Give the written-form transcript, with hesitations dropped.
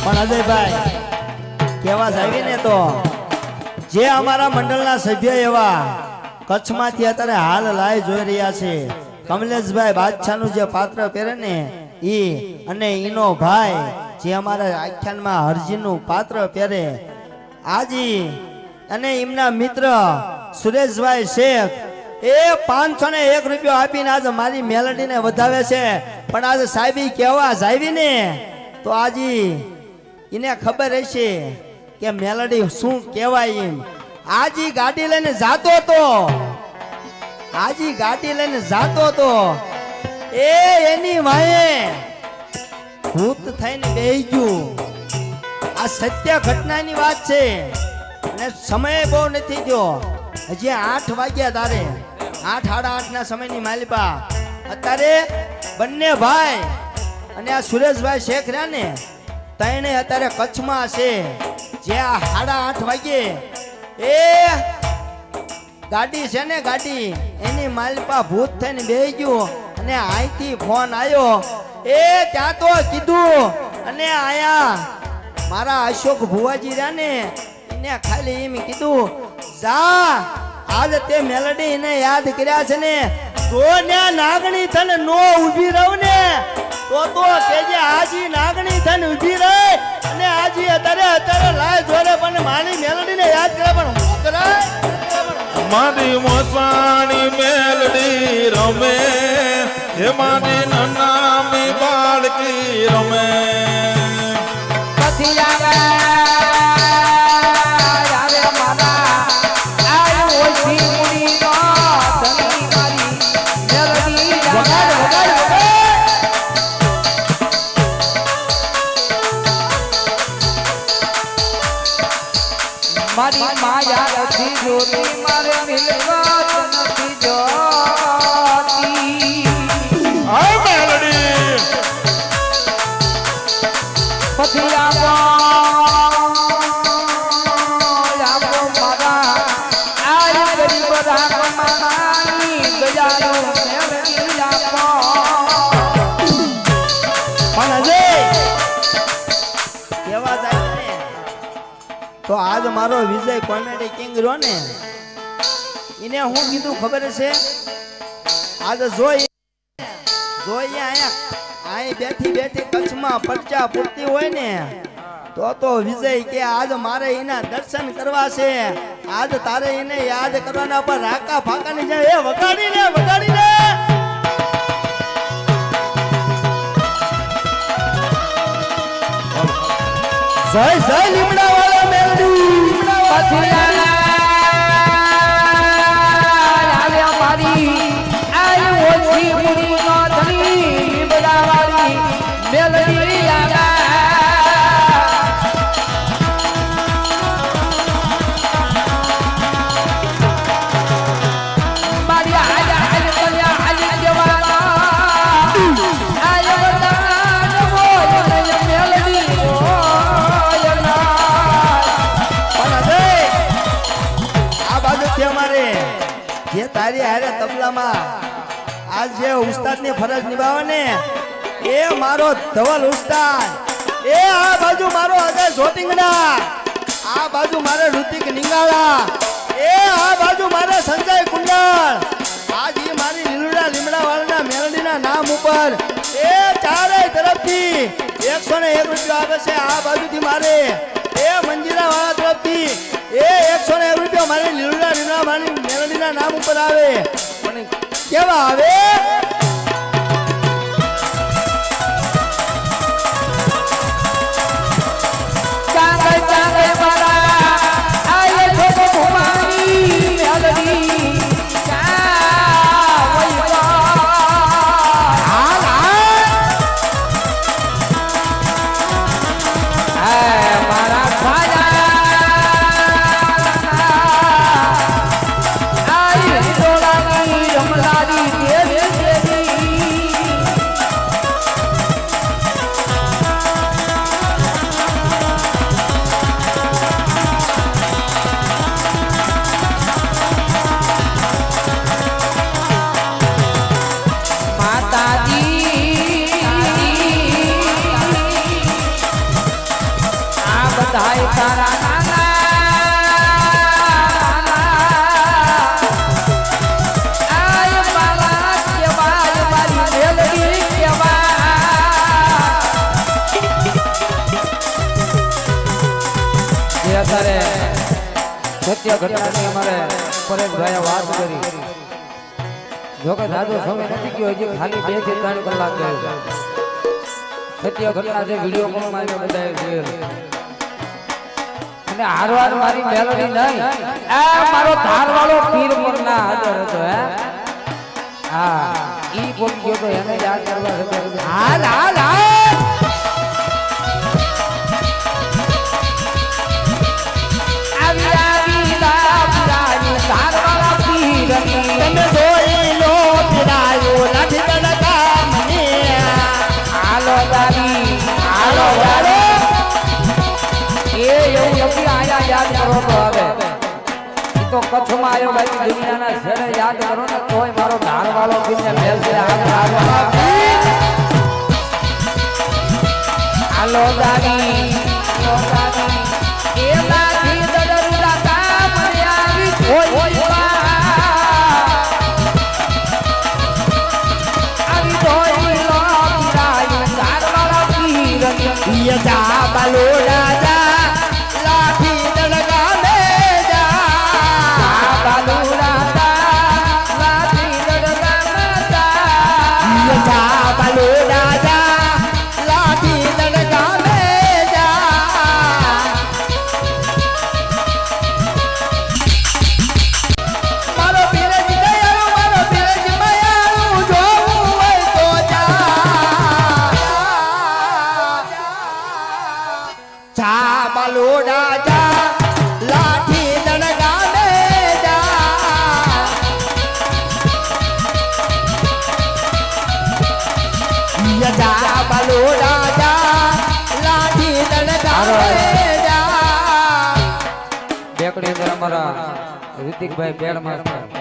પણ અજયભાઈ કેવા જાવી ને તો જે અમારા મંડળના સભ્ય એવા કચ્છમાંથી અત્યારે હાલ લાઈ જોઈ રહ્યા છે કમલેશભાઈ બાદશાહનું જે પાત્ર પહેરે ને ઈ અને ઈનો ભાઈ જે અમારા આખ્યાનમાં હરજીનું પાત્ર પહેરે આજી અને એમના મિત્ર સુરેશભાઈ શેખ એ 501 રૂપિયો આપીને આજે મારી મેલડીને વધાવે છે પણ આજે સાહેબી કેવા જાવી ને તો આજી એને ખબર હશે કે મેલડી શું કહેવાય એમ આજી ગાડી લઈને જાતો તો આજી ગાડી લઈને જાતો તો એ એની માએ ભૂત થઈને બેહી ગયું આ સત્ય ઘટનાની વાત છે અને સમય બહુ નથી થયો હજી 8 વાગ્યા તારે 8 સાડા 8 ના સમયની માલિપા અત્યારે બંને ભાઈ અને આ સુરેશભાઈ શેખ રહ્યા ને તણે અત્યારે કચ્છમાં છે જે આ 8:30 વાગે એ ગાડી છે ને ગાડી એની માલિપા ભૂત થઈને બેહી ગયું અને અહીંથી ફોન આવ્યો એ ત્યાં તો કીધું અને આયા મારા અશોક ભુવાજી રહ્યા ને એને ખાલી એમ કીધું જા આજ તે મેલડી એને યાદ કર્યા છે ને તો ને નાગણી થઈને નો ઊભી રહું ને તો કેજે આજી નાગણી થઈને ઊભી રહે અને આજી અત્યારે લાય જોરે પણ મારી મેલડીને યાદ કરે પણ હું કરાય મારી મોસવાણી મેલડી રમે હે મારી નાની બાળકી રમે પછી આવે મારા આય ઓછી મુડી નો ધની મારી મેલડી વગાડ વગાડ મારી માયા નથી જોતી મારે મિલકત નથી જોતી આ મેલડી પછી આપો મારા આય ગરીબ રાખમાની ગજાનો મેલડી આપો પણ અજય કેવા જાય ને તો આજ મારો વિજય કોમેડી કિંગ રહ્યો ને એને હું કીધું ખબર છે આજ જોઈ અહીંયા બેઠી કચ્છમાં પરચા પૂરતી હોય ને તો વિજય કે આજ મારે એના દર્શન કરવા છે આજ તારે એને યાદ કરવાના પર રાકા ફાકાની જાય એ વગાડી લે જય જય લીમડા વાળા મેલડી પછી આવે મારી આય ઓછી મુડી નો ધની બડાવાળી મેલડી લાગા મારી આયા કલ્યા આલી જવાના આય વરદાન હોય મેલડી અમારે જે તારી હારે તબલામાં આજ જે ઉસ્તાદની ફરજ નિભાવે ને એ મારો ધવલ ઉસ્તાદ એ આ બાજુ મારો અજય જોટિંગડા આ બાજુ મારે ઋતિક નિંગાળા એ આ બાજુ મારે સંજય કુંડળ આજ ઈ મારી લીલુડા લીમડા વાળાના મેલડીના નામ ઉપર એ ચારેય તરફથી 101 રૂપિયા આવે છે આ બાજુથી મારે એ મંજીરા વાળા તરફથી એ 101 રૂપિયા મારી લીલુડા લીમડા મારી મેલડીના નામ ઉપર આવે પણ કેવા આવે રમલારી તારા નાના આય માલા કેવાય મારી મેલડી કેવાય અત્યારે સત્ય ઘટનાની અમારે પરેશભાઈએ વાત કરી જોકે દાદો સમય નથી ગયો હજી ખાલી 2 થી 3 કલાક ગયો સત્ય ઘટના છે વિડિયો કોલમાં મેં બતાવ્યો છે અને હારવાર મારી મેલોડી નહીં આ મારો ધારવાળો પીર મુરના હાજર હતો હે હા ઈ બોલી ગયો તો એને યાદ કરવા હતો હાલ હાલ હાલ આવી આવી લાભરાની ધારવાળા પીર તમે જોઈ લો પીરાયો લાઠી તડકા મને હાલો દાદી હાલો દાદો એ એવું નથી આયા યાદ કરો તો હવે ઈ તો કચ્છમાં આવ્યો બાકી દુનિયાના શહેરે યાદ કરો ને તોય મારો ધારવાળો પીને મેલ છે હાલો દાદી એ લાઠી દડરુડા કામ આવી હોય આવી ધોઈ લો પીરાયું ધારવાળા પીર ये जा बालो राजा लाठी तड़का ले जा બાલુ રાજા લાઠી દડકા માતા ये जा बालो राजा लाठी तड़का ले जा मारो पीरज दयाळु मारो पीरज मायाळु જોવું હોય તો જા બાલો રાજા લાઠી તડકા લે જા બાલો રાજા લાઠી તડકા લે જા બેકડી અંદર અમારા ઋતિકભાઈ બેડ માસ્ટર